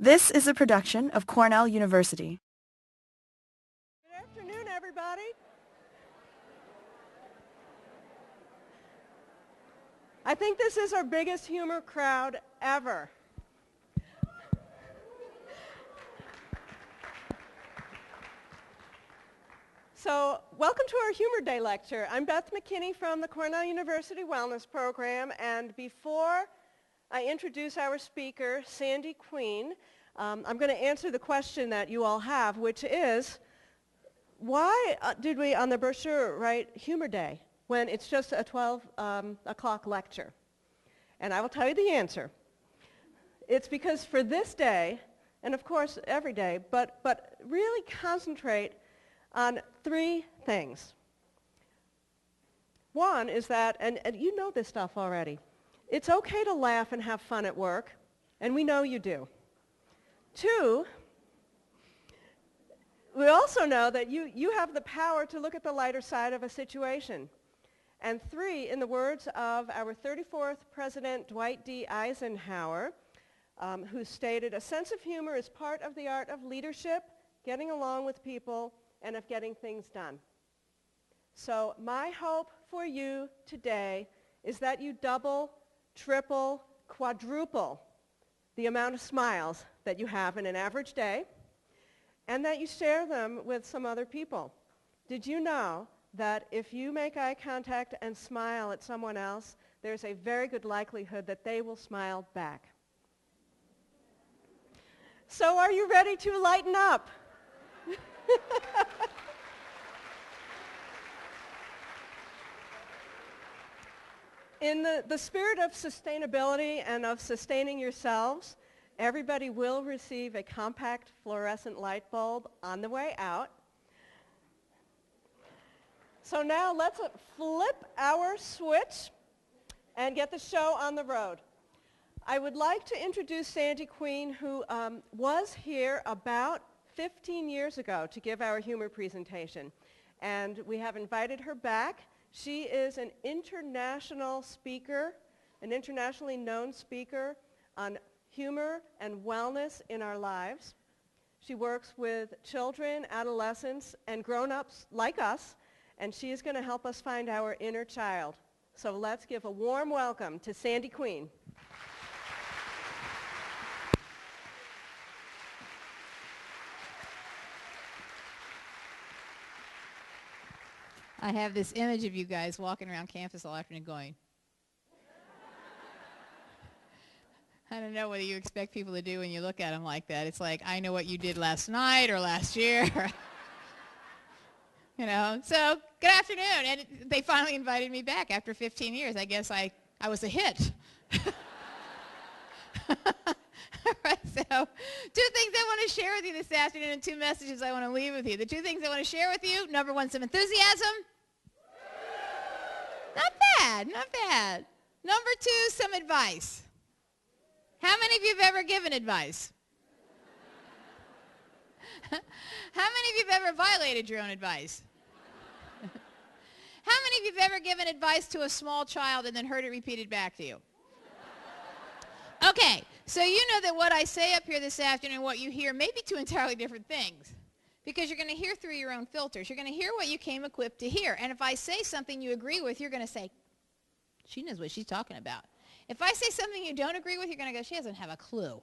This is a production of Cornell University. Good afternoon, everybody. I think this is our biggest humor crowd ever. So, welcome to our Humor Day lecture. I'm Beth McKinney from the Cornell University Wellness Program, and before I introduce our speaker, Sandy Queen, I'm going to answer the question that you all have, which is, why did we on the brochure write Humor Day when it's just a 12 o'clock lecture? And I will tell you the answer. It's because for this day, and of course every day, but really concentrate on three things. One is that, and you know this stuff already, it's okay to laugh and have fun at work, and we know you do. Two, we also know that you have the power to look at the lighter side of a situation. And three, in the words of our 34th President Dwight D. Eisenhower, who stated, "A sense of humor is part of the art of leadership, getting along with people, and of getting things done." So my hope for you today is that you double, triple, quadruple the amount of smiles that you have in an average day, and that you share them with some other people. Did you know that if you make eye contact and smile at someone else, there's a very good likelihood that they will smile back? So are you ready to lighten up? In the spirit of sustainability and of sustaining yourselves, everybody will receive a compact fluorescent light bulb on the way out. So now let's flip our switch and get the show on the road. I would like to introduce Sandy Queen, who was here about 15 years ago to give our humor presentation. And we have invited her back. She is an international speaker, an internationally known speaker on humor and wellness in our lives. She works with children, adolescents, and grown-ups like us, and she is going to help us find our inner child. So let's give a warm welcome to Sandy Queen. I have this image of you guys walking around campus all afternoon going, I don't know what you expect people to do when you look at them like that. It's like, I know what you did last night or last year. You know, so good afternoon. And they finally invited me back after 15 years. I guess I was a hit. All right, so two things I want to share with you this afternoon and two messages I want to leave with you. The two things I want to share with you, number one, some enthusiasm. Not bad, not bad. Number two, some advice. How many of you have ever given advice? How many of you have ever violated your own advice? How many of you have ever given advice to a small child and then heard it repeated back to you? Okay, so you know that what I say up here this afternoon, what you hear, may be two entirely different things. Because you're going to hear through your own filters. You're going to hear what you came equipped to hear. And if I say something you agree with, you're going to say, she knows what she's talking about. If I say something you don't agree with, you're going to go, she doesn't have a clue.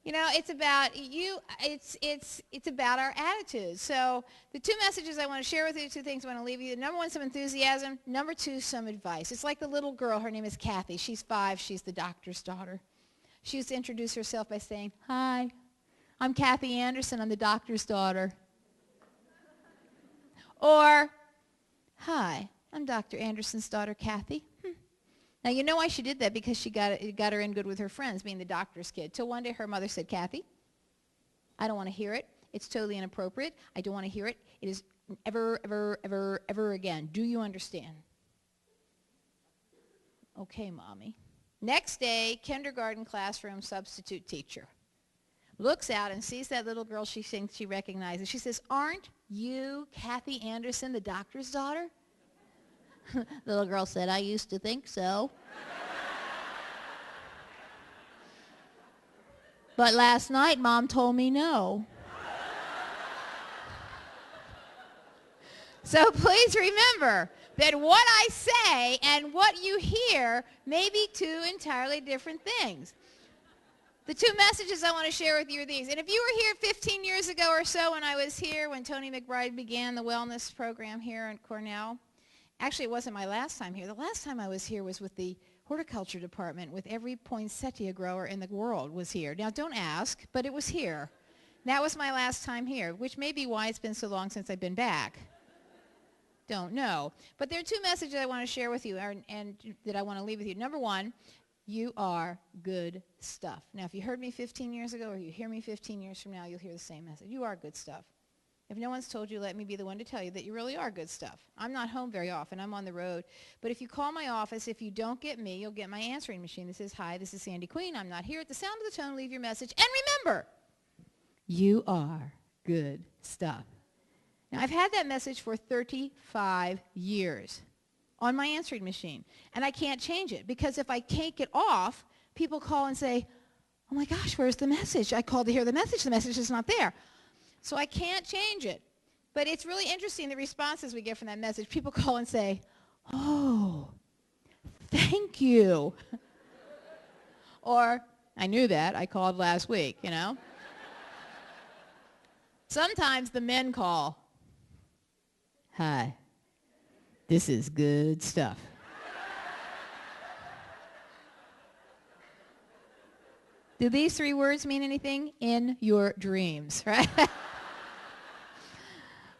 You know, it's about you, it's about our attitudes. So the two messages I want to share with you, two things I want to leave you. Number one, some enthusiasm. Number two, some advice. It's like the little girl. Her name is Kathy. She's 5. She's the doctor's daughter. She used to introduce herself by saying, "Hi, I'm Kathy Anderson. I'm the doctor's daughter." Or, "Hi, I'm Dr. Anderson's daughter, Kathy." Now, you know why she did that? Because she got her in good with her friends, being the doctor's kid. Till one day her mother said, "Kathy, I don't want to hear it. It's totally inappropriate. I don't want to hear it. It is ever, ever, ever, ever again. Do you understand?" "Okay, Mommy." Next day, kindergarten classroom substitute teacher looks out and sees that little girl she thinks she recognizes. She says, "Aren't you Kathy Anderson, the doctor's daughter?" Little girl said, "I used to think so." But last night, Mom told me no. So please remember that what I say and what you hear may be two entirely different things. The two messages I want to share with you are these. And if you were here 15 years ago or so when I was here, when Tony McBride began the wellness program here at Cornell, actually it wasn't my last time here. The last time I was here was with the horticulture department, with every poinsettia grower in the world was here. Now don't ask, but it was here. That was my last time here, which may be why it's been so long since I've been back. Don't know. But there are two messages I want to share with you and that I want to leave with you. Number one, you are good stuff. Now, if you heard me 15 years ago or you hear me 15 years from now, you'll hear the same message. You are good stuff. If no one's told you, let me be the one to tell you that you really are good stuff. I'm not home very often. I'm on the road. But if you call my office, if you don't get me, you'll get my answering machine that says, hi, this is Sandy Queen. I'm not here. At the sound of the tone, leave your message. And remember, you are good stuff. Now, I've had that message for 35 years on my answering machine, and I can't change it because if I take it off, people call and say, oh my gosh, where's the message? I called to hear the message is not there. So I can't change it. But it's really interesting, the responses we get from that message. People call and say, oh, thank you. Or, I knew that, I called last week, you know. Sometimes the men call, hi, this is good stuff. Do these three words mean anything? In your dreams, right?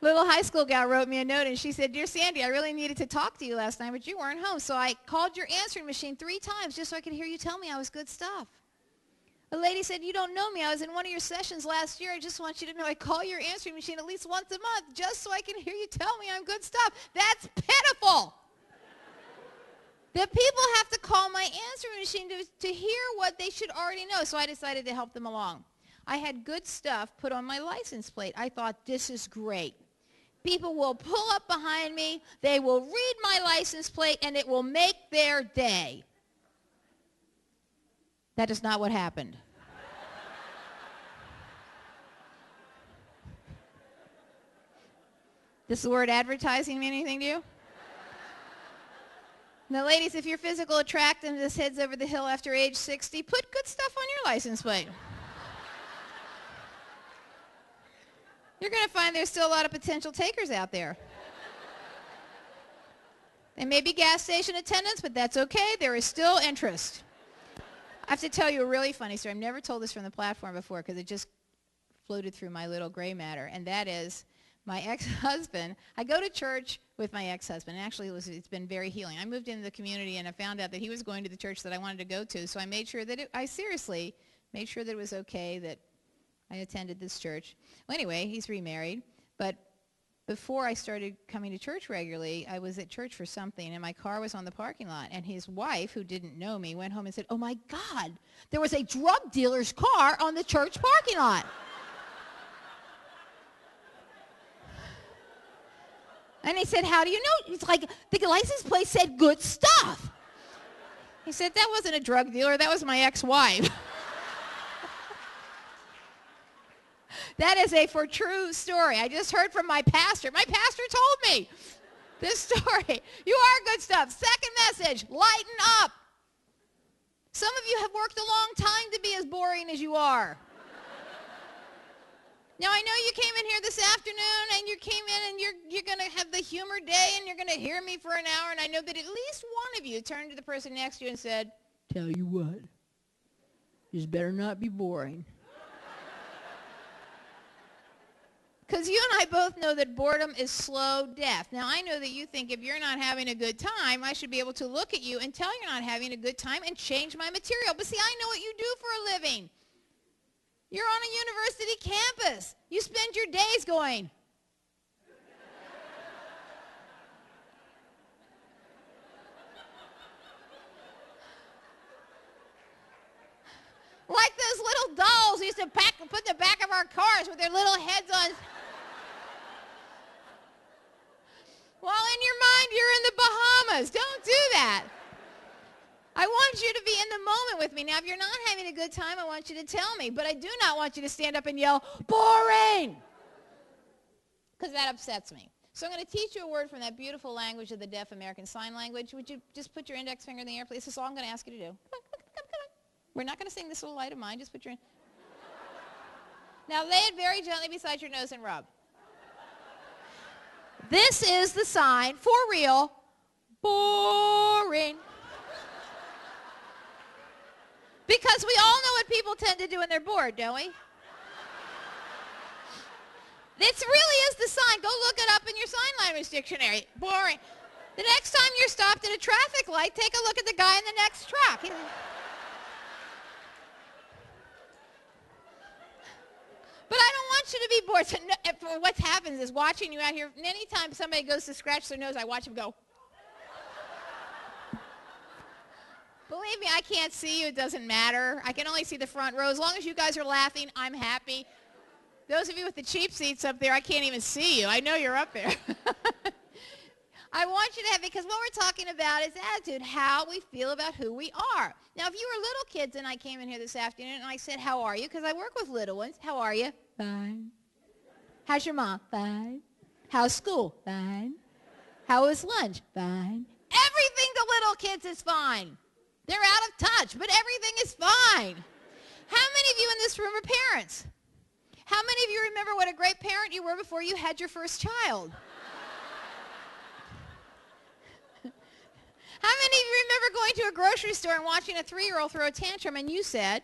Little high school gal wrote me a note and she said, dear Sandy, I really needed to talk to you last night, but you weren't home. So I called your answering machine 3 times just so I could hear you tell me I was good stuff. A lady said, you don't know me. I was in one of your sessions last year. I just want you to know I call your answering machine at least once a month just so I can hear you tell me I'm good stuff. That's pitiful. That people have to call my answering machine to hear what they should already know. So I decided to help them along. I had good stuff put on my license plate. I thought, this is great. People will pull up behind me, they will read my license plate, and it will make their day. That is not what happened. Does the word advertising mean anything to you? Now, ladies, if your physical attractiveness heads over the hill after age 60, put good stuff on your license plate. You're going to find there's still a lot of potential takers out there. They may be gas station attendants, but that's okay. There is still interest. I have to tell you a really funny story. I've never told this from the platform before because it just floated through my little gray matter, and that is my ex-husband. I go to church with my ex-husband, and actually it's been very healing. I moved into the community, and I found out that he was going to the church that I wanted to go to, so I made sure that I seriously made sure that it was okay that I attended this church. Well, anyway, he's remarried, but before I started coming to church regularly, I was at church for something, and my car was on the parking lot, and his wife, who didn't know me, went home and said, oh my God, there was a drug dealer's car on the church parking lot. And he said, how do you know? It's like, the license plate said good stuff. He said, that wasn't a drug dealer, that was my ex-wife. That is a for true story. I just heard from my pastor. My pastor told me this story. You are good stuff. Second message, lighten up. Some of you have worked a long time to be as boring as you are. Now, I know you came in here this afternoon, and you came in, and you're going to have the humor day, and you're going to hear me for an hour, and I know that at least one of you turned to the person next to you and said, tell you what, this better not be boring. Because you and I both know that boredom is slow death. Now, I know that you think if you're not having a good time, I should be able to look at you and tell you're not having a good time and change my material. But see, I know what you do for a living. You're on a university campus. You spend your days going, like those little dolls we used to put in the back of our cars with their little heads on. Well, in your mind, you're in the Bahamas. Don't do that. I I want you to be in the moment with me. Now, if you're not having a good time, I want you to tell me. But I do not want you to stand up and yell, boring, because that upsets me. So I'm going to teach you a word from that beautiful language of the deaf American Sign Language. Would you just put your index finger in the air, please? This is all I'm going to ask you to do. Come on, come on. We're not going to sing this little light of mine. Just put your... Now lay it very gently beside your nose and rub. This is the sign, for real, boring. Because we all know what people tend to do when they're bored, don't we? This really is the sign. Go look it up in your sign language dictionary. Boring. The next time you're stopped at a traffic light, take a look at the guy in the next truck. But I don't want you to be bored. So no, what happens is watching you out here, and anytime somebody goes to scratch their nose, I watch them go. Believe me, I can't see you. It doesn't matter. I can only see the front row. As long as you guys are laughing, I'm happy. Those of you with the cheap seats up there, I can't even see you. I know you're up there. I want you to have, because what we're talking about is attitude, how we feel about who we are. Now, if you were little kids and I came in here this afternoon and I said, how are you? Because I work with little ones. How are you? Fine. How's your mom? Fine. How's school? Fine. How was lunch? Fine. Everything to little kids is fine. They're out of touch, but everything is fine. How many of you in this room are parents? How many of you remember what a great parent you were before you had your first child? How many of you remember going to a grocery store and watching a 3-year-old throw a tantrum and you said,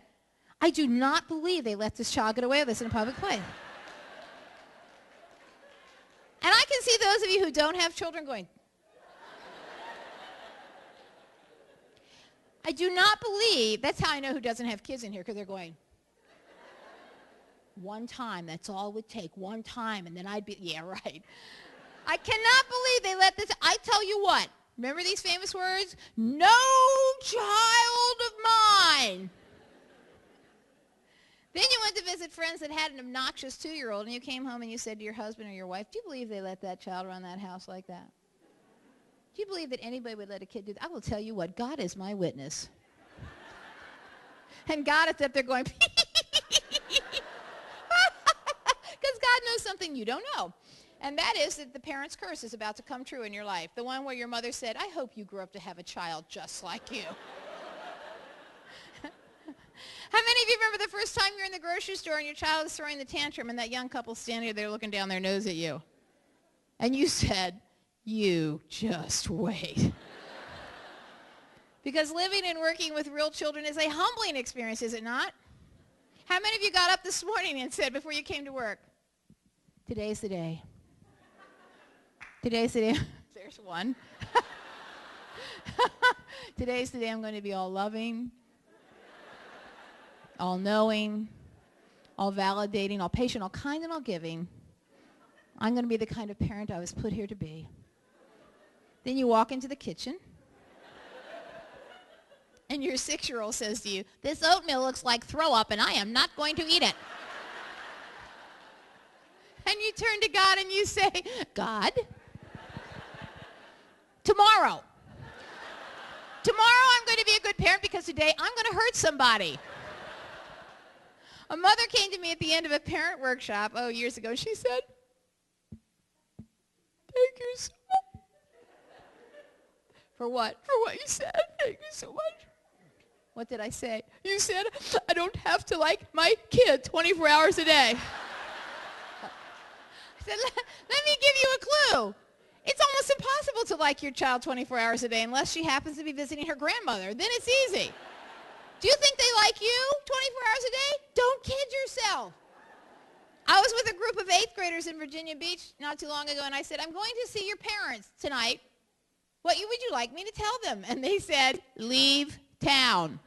I do not believe they let this child get away with this in a public place? And I can see those of you who don't have children going, I do not believe, that's how I know who doesn't have kids in here, because they're going, one time, that's all it would take, one time, and then I'd be, yeah, right. I cannot believe they let this, I tell you what, remember these famous words? No child of mine. Then you went to visit friends that had an obnoxious 2-year-old, and you came home and you said to your husband or your wife, do you believe they let that child run that house like that? Do you believe that anybody would let a kid do that? I will tell you what, God is my witness. And God is up there going, because God knows something you don't know. And that is that the parent's curse is about to come true in your life. The one where your mother said, I hope you grow up to have a child just like you. How many of you remember the first time you're in the grocery store and your child is throwing the tantrum and that young couple standing there looking down their nose at you? And you said, you just wait. Because living and working with real children is a humbling experience, is it not? How many of you got up this morning and said before you came to work, today's the day. Today's the day. There's one. Today's the day I'm going to be all loving, all knowing, all validating, all patient, all kind, and all giving. I'm going to be the kind of parent I was put here to be. Then you walk into the kitchen, and your 6-year-old says to you, this oatmeal looks like throw up, and I am not going to eat it. And you turn to God and you say, God, tomorrow I'm going to be a good parent because today I'm going to hurt somebody. A mother came to me at the end of a parent workshop, years ago. She said, thank you so much. For what? For what you said. Thank you so much. What did I say? You said, I don't have to like my kid 24 hours a day. I said, let me give you a clue. It's almost impossible to like your child 24 hours a day unless she happens to be visiting her grandmother. Then it's easy. Do you think they like you 24 hours a day? Don't kid yourself. I was with a group of 8th graders in Virginia Beach not too long ago, and I said, I'm going to see your parents tonight. What would you like me to tell them? And they said, leave town.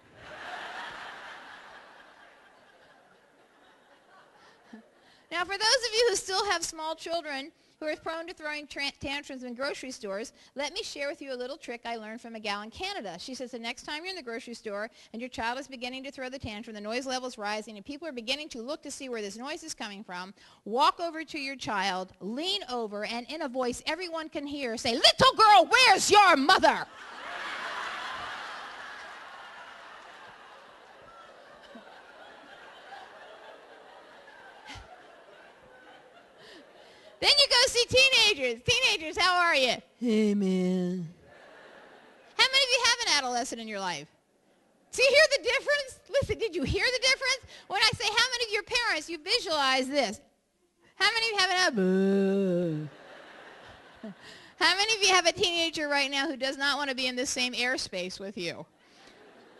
Now, for those of you who still have small children who are prone to throwing tantrums in grocery stores, let me share with you a little trick I learned from a gal in Canada. She says the next time you're in the grocery store and your child is beginning to throw the tantrum, the noise level is rising, and people are beginning to look to see where this noise is coming from, walk over to your child, lean over, and in a voice everyone can hear, say, little girl, where's your mother? many teenagers? Teenagers, how are you? Hey, man. How many of you have an adolescent in your life? Do you hear the difference? Listen, did you hear the difference? When I say how many of your parents, you visualize this. How many of you have an adolescent? How many of you have a teenager right now who does not want to be in the same airspace with you?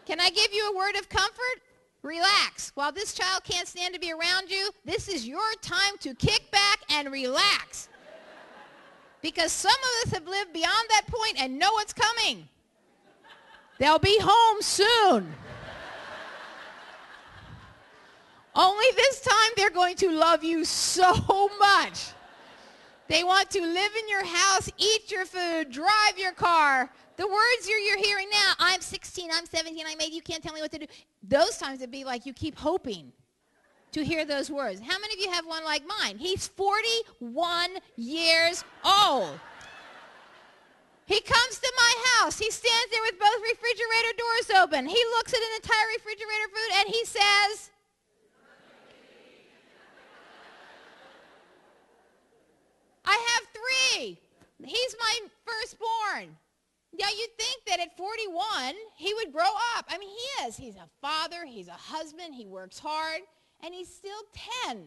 Can I give you a word of comfort? Relax. While this child can't stand to be around you, this is your time to kick back and relax. Because some of us have lived beyond that point and know what's coming. They'll be home soon. Only this time they're going to love you so much. They want to live in your house, eat your food, drive your car. The words you're hearing now, I'm 16, I'm 17, I'm 8, you can't tell me what to do. Those times it'd be like you keep hoping to hear those words. How many of you have one like mine? He's 41 years old. He comes to my house. He stands there with both refrigerator doors open. He looks at an entire refrigerator food and he says, I have 3. He's my firstborn. Now, you'd think that at 41, he would grow up. I mean, he is. He's a father. He's a husband. He works hard. And he's still 10.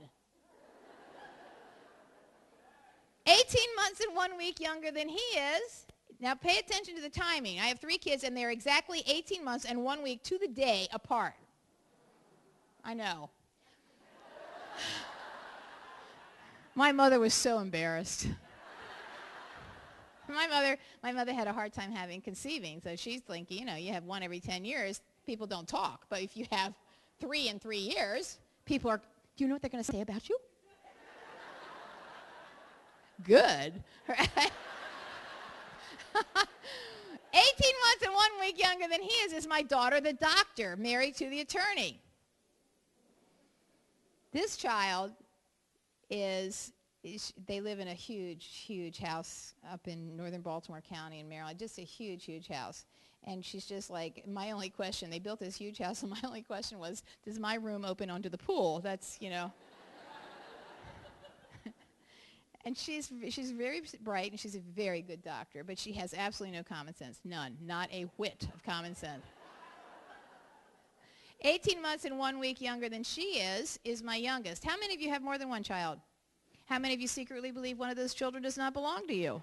18 months and 1 week younger than he is. Now, pay attention to the timing. I have 3 kids, and they're exactly 18 months and 1 week to the day apart. I know. My mother was so embarrassed. My mother had a hard time conceiving, so she's thinking, you have 1 every 10 years, people don't talk. But if you have 3 in 3 years, people are, do you know what they're going to say about you? Good, right? 18 months and 1 week younger than he is my daughter, the doctor, married to the attorney. This child they live in a huge house up in northern Baltimore County in Maryland, just a huge house. And she's just like, my only question, they built this huge house, and my only question was, does my room open onto the pool? That's, And she's very bright, and she's a very good doctor, but she has absolutely no common sense. None. Not a whit of common sense. 18 months and 1 week younger than she is my youngest. How many of you have more than one child? How many of you secretly believe one of those children does not belong to you?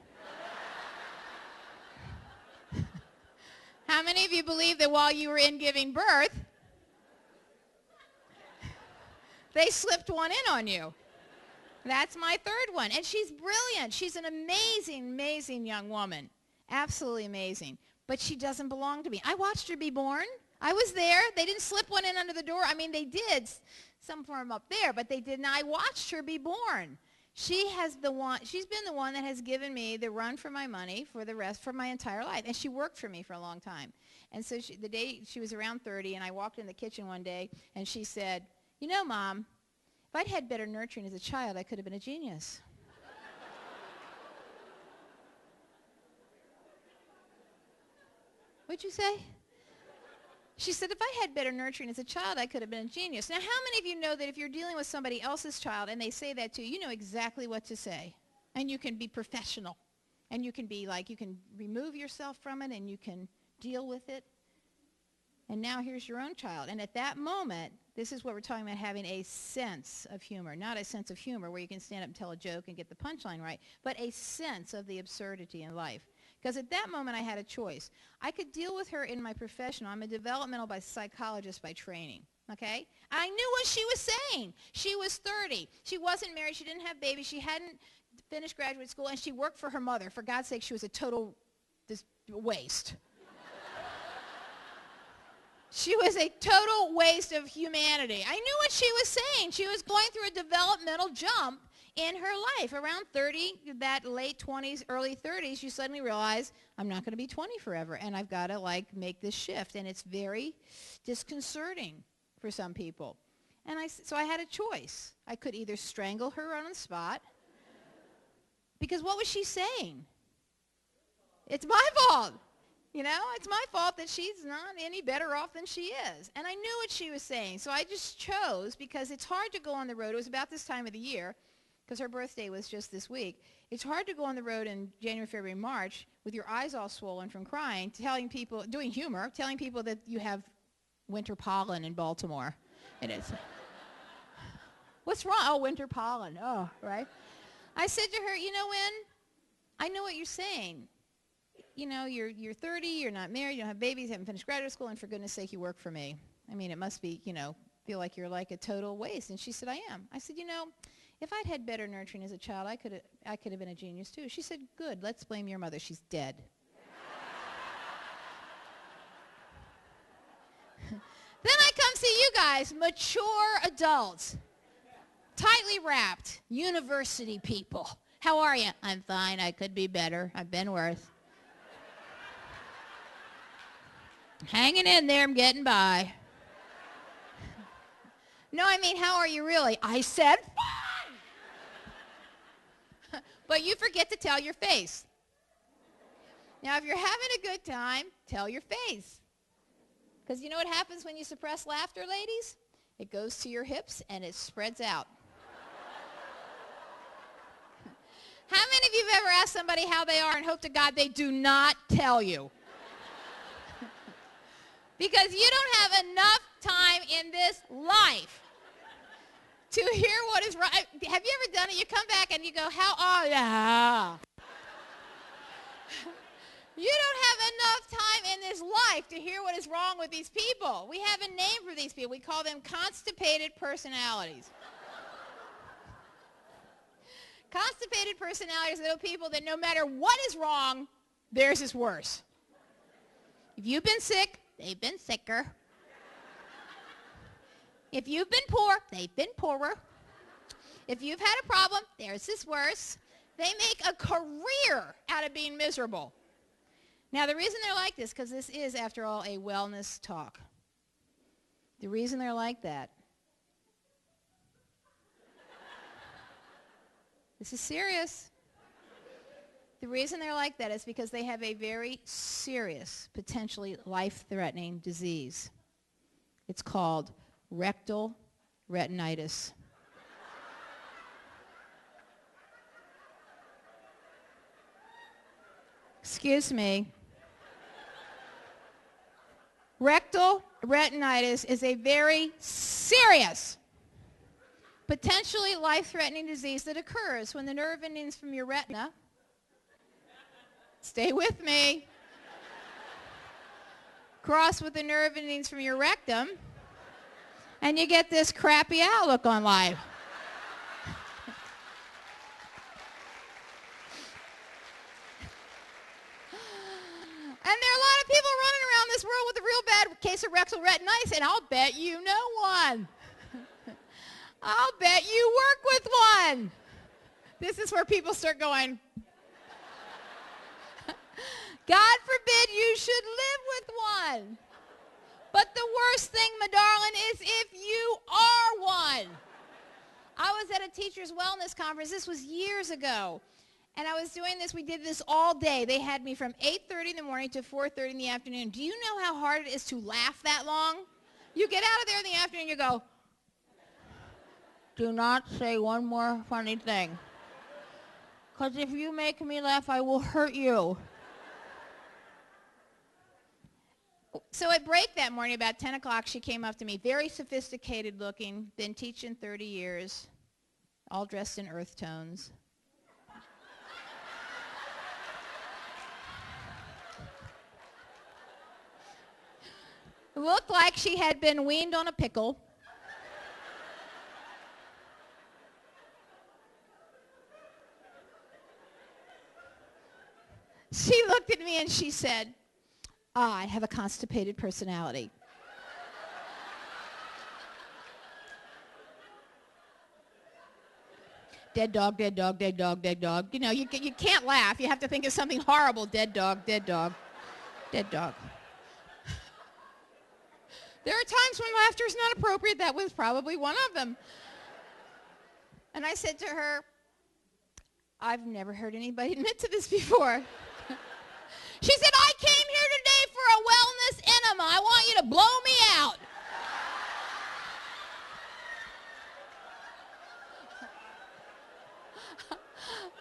How many of you believe that while you were in giving birth, they slipped one in on you? That's my 3rd one. And she's brilliant. She's an amazing young woman. Absolutely amazing. But she doesn't belong to me. I watched her be born. I was there. They didn't slip one in under the door. I mean, they did, some from up there, but they didn't. I watched her be born. She's been the one that has given me the run for my money for my entire life. And she worked for me for a long time. And so the day she was around 30, and I walked in the kitchen one day, and she said, Mom, if I'd had better nurturing as a child, I could have been a genius. What'd you say? She said, if I had better nurturing as a child, I could have been a genius. Now, how many of you know that if you're dealing with somebody else's child and they say that to you, you know exactly what to say? And you can be professional. And you can be like, you can remove yourself from it and you can deal with it. And now here's your own child. And at that moment, this is what we're talking about, having a sense of humor. Not a sense of humor where you can stand up and tell a joke and get the punchline right, but a sense of the absurdity in life. Because at that moment, I had a choice. I could deal with her in my professional. I'm a developmental psychologist by training, okay? I knew what she was saying. She was 30. She wasn't married. She didn't have babies. She hadn't finished graduate school, and she worked for her mother. For God's sake, she was a total waste. She was a total waste of humanity. I knew what she was saying. She was going through a developmental jump in her life. Around 30, that late 20s, early 30s, you suddenly realize, I'm not going to be 20 forever, and I've got to, make this shift. And it's very disconcerting for some people. And so I had a choice. I could either strangle her on the spot, because what was she saying? It's my fault. It's my fault that she's not any better off than she is. And I knew what she was saying. So I just chose, because it's hard to go on the road. It was about this time of the year, because her birthday was just this week. It's hard to go on the road in January, February, March with your eyes all swollen from crying, telling people, doing humor, telling people that you have winter pollen in Baltimore. And it's, what's wrong? Oh, winter pollen. Oh, right? I said to her, you know, Wynn, I know what you're saying. You know, you're 30, you're not married, you don't have babies, you haven't finished graduate school, and for goodness sake, you work for me. I mean, it must be, you know, feel like you're like a total waste. And she said, I am. I said, you know, if I'd had better nurturing as a child, I could have been a genius too. She said, good, let's blame your mother. She's dead. Then I come see you guys, mature adults, tightly wrapped, university people. How are you? I'm fine. I could be better. I've been worse. Hanging in there. I'm getting by. No, I mean, how are you really? I said fine. But you forget to tell your face. Now, if you're having a good time, tell your face. Because you know what happens when you suppress laughter, ladies? It goes to your hips and it spreads out. How many of you have ever asked somebody how they are and hope to God they do not tell you? Because you don't have enough time in this life to hear what is right. Have you ever done it? You come back and you go, how are you? You don't have enough time in this life to hear what is wrong with these people. We have a name for these people. We call them constipated personalities. Constipated personalities are those people that no matter what is wrong, theirs is worse. If you've been sick, they've been sicker. If you've been poor, they've been poorer. If you've had a problem, theirs is worse. They make a career out of being miserable. Now, the reason they're like this, because this is, after all, a wellness talk. The reason they're like that, this is serious. The reason they're like that is because they have a very serious, potentially life-threatening disease. It's called rectal retinitis. Excuse me. Rectal retinitis is a very serious, potentially life-threatening disease that occurs when the nerve endings from your retina, stay with me, cross with the nerve endings from your rectum, and you get this crappy outlook on life. And there are a lot of people running around this world with a real bad case of rectal retinitis, and I'll bet you know one. I'll bet you work with one. This is where people start going, God forbid you should live with one. But the worst thing, my darling, is if you are one. I was at a teacher's wellness conference. This was years ago. And I was doing this. We did this all day. They had me from 8:30 in the morning to 4:30 in the afternoon. Do you know how hard it is to laugh that long? You get out of there in the afternoon, you go, do not say one more funny thing. Because if you make me laugh, I will hurt you. So at break that morning, about 10 o'clock, she came up to me, very sophisticated looking, been teaching 30 years, all dressed in earth tones. Looked like she had been weaned on a pickle. She looked at me and she said, I have a constipated personality. Dead dog, dead dog, dead dog, dead dog. You know, you can't laugh. You have to think of something horrible. Dead dog, dead dog, dead dog. There are times when laughter is not appropriate. That was probably one of them. And I said to her, I've never heard anybody admit to this before. She said, I came here today for a wellness enema. I want you to blow me out.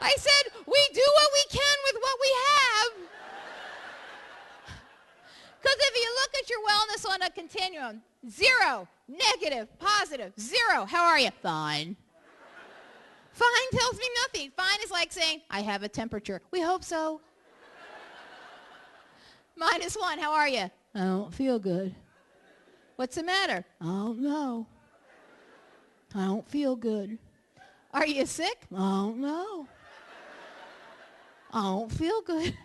I said, we do what we can with what we have. Because if you look at your wellness on a continuum, 0, negative, positive, 0. How are you? Fine. Fine tells me nothing. Fine is like saying, I have a temperature. We hope so. -1, how are you? I don't feel good. What's the matter? I don't know. I don't feel good. Are you sick? I don't know. I don't feel good.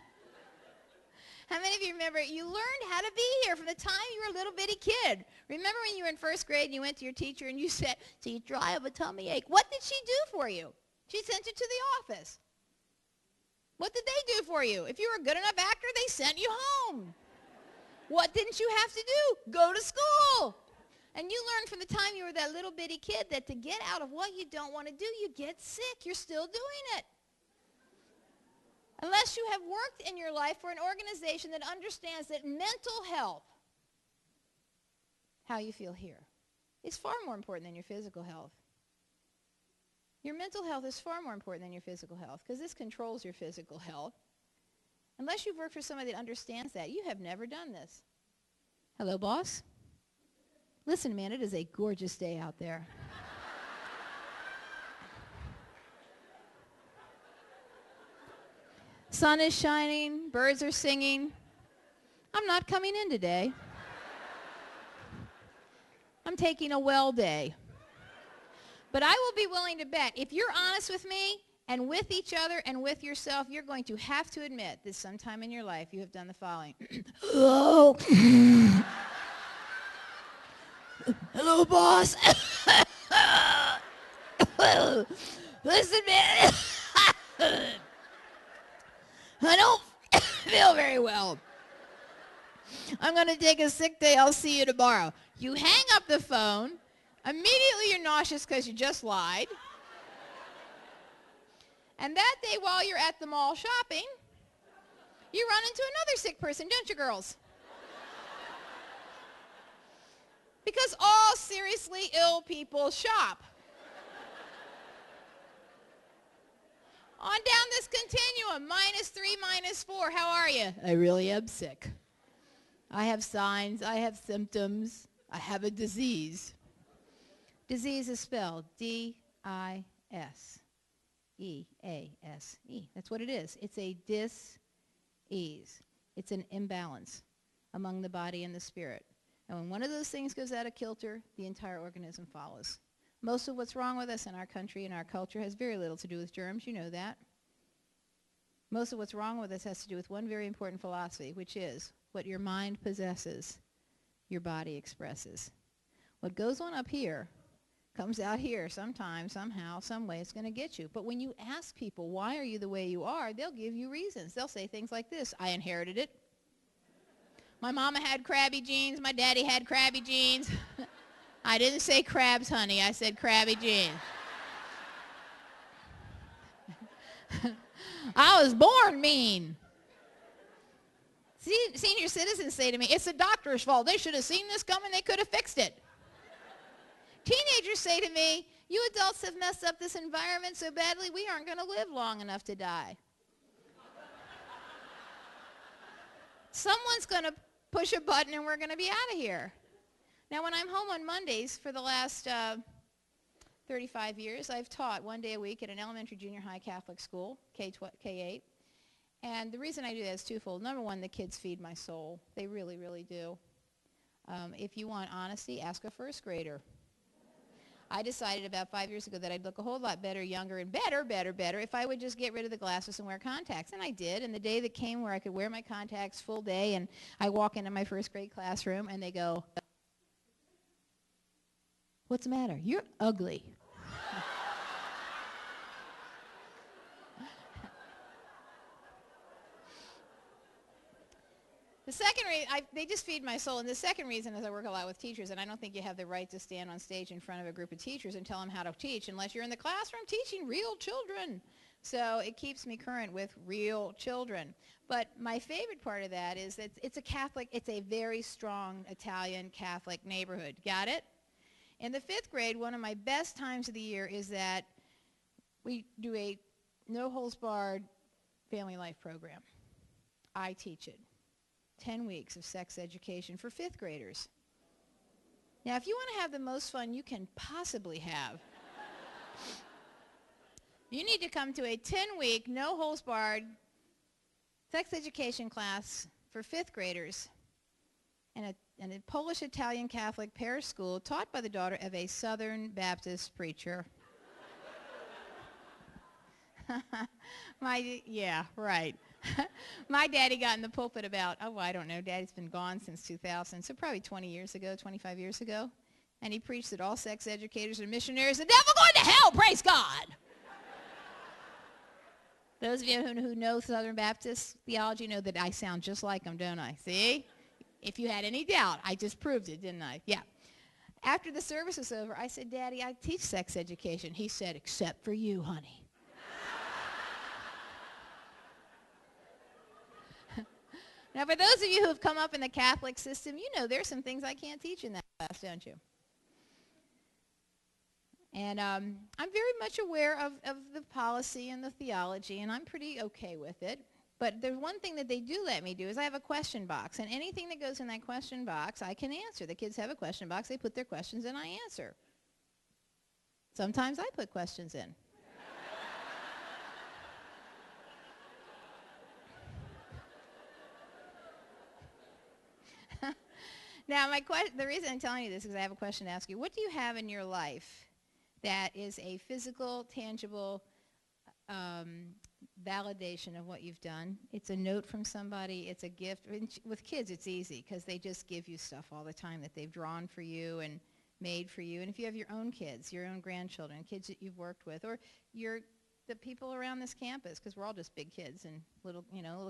How many of you remember you learned how to be here from the time you were a little bitty kid? Remember when you were in first grade and you went to your teacher and you said, Teacher, I have a tummy ache. What did she do for you? She sent you to the office. What did they do for you? If you were a good enough actor, they sent you home. What didn't you have to do? Go to school. And you learned from the time you were that little bitty kid that to get out of what you don't want to do, you get sick. You're still doing it. Unless you have worked in your life for an organization that understands that mental health, how you feel here, is far more important than your physical health. Your mental health is far more important than your physical health because this controls your physical health. Unless you've worked for somebody that understands that, you have never done this. Hello, boss? Listen, man, it is a gorgeous day out there. Sun is shining, birds are singing. I'm not coming in today. I'm taking a well day. But I will be willing to bet, if you're honest with me and with each other and with yourself, you're going to have to admit that sometime in your life you have done the following. Hello. Hello, boss. Listen, man. I don't feel very well. I'm going to take a sick day. I'll see you tomorrow. You hang up the phone. Immediately you're nauseous because you just lied. And that day while you're at the mall shopping, you run into another sick person, don't you, girls? Because all seriously ill people shop. On down this continuum, -3, -4, how are you? I really am sick. I have signs, I have symptoms, I have a disease. Disease is spelled D-I-S-E-A-S-E. That's what it is. It's a dis-ease. It's an imbalance among the body and the spirit. And when one of those things goes out of kilter, the entire organism follows. Most of what's wrong with us in our country and our culture has very little to do with germs. You know that. Most of what's wrong with us has to do with one very important philosophy, which is what your mind possesses, your body expresses. What goes on up here comes out here sometime, somehow, some way it's going to get you. But when you ask people, why are you the way you are, they'll give you reasons. They'll say things like this: I inherited it. My mama had crabby genes. My daddy had crabby genes. I didn't say crabs, honey. I said crabby genes. I was born mean. Senior citizens say to me, it's the doctor's fault. They should have seen this coming. They could have fixed it. Teenagers say to me, you adults have messed up this environment so badly, we aren't going to live long enough to die. Someone's going to push a button and we're going to be out of here. Now, when I'm home on Mondays for the last 35 years, I've taught one day a week at an elementary, junior high Catholic school, K-8. And the reason I do that is twofold. Number one, the kids feed my soul. They really, really do. If you want honesty, ask a first grader. I decided about 5 years ago that I'd look a whole lot better, younger, and better if I would just get rid of the glasses and wear contacts. And I did. And the day that came where I could wear my contacts full day, and I walk into my first grade classroom and they go, what's the matter? You're ugly. The second reason, they just feed my soul. And the second reason is I work a lot with teachers, and I don't think you have the right to stand on stage in front of a group of teachers and tell them how to teach unless you're in the classroom teaching real children. So it keeps me current with real children. But my favorite part of that is that it's a very strong Italian Catholic neighborhood. Got it? In the 5th grade, one of my best times of the year is that we do a no holds barred family life program. I teach it. 10 weeks of sex education for 5th graders. Now, if you want to have the most fun you can possibly have, you need to come to a 10-week, no holds barred sex education class for 5th graders in a Polish-Italian Catholic parish school taught by the daughter of a Southern Baptist preacher. Yeah, right. My daddy got in the pulpit about, I don't know, Daddy's been gone since 2000, so probably 20 years ago, 25 years ago. And he preached that all sex educators are missionaries. The devil going to hell, praise God. Those of you who know Southern Baptist theology know that I sound just like them, don't I? See? If you had any doubt, I just proved it, didn't I? Yeah. After the service was over, I said, Daddy, I teach sex education. He said, except for you, honey. Now, for those of you who have come up in the Catholic system, you know there's some things I can't teach in that class, don't you? And I'm very much aware of the policy and the theology, and I'm pretty okay with it. But there's one thing that they do let me do is I have a question box, and anything that goes in that question box, I can answer. The kids have a question box. They put their questions in, I answer. Sometimes I put questions in. Now, the reason I'm telling you this is I have a question to ask you. What do you have in your life that is a physical, tangible validation of what you've done? It's a note from somebody. It's a gift. With kids, it's easy because they just give you stuff all the time that they've drawn for you and made for you. And if you have your own kids, your own grandchildren, kids that you've worked with, or the people around this campus, because we're all just big kids and little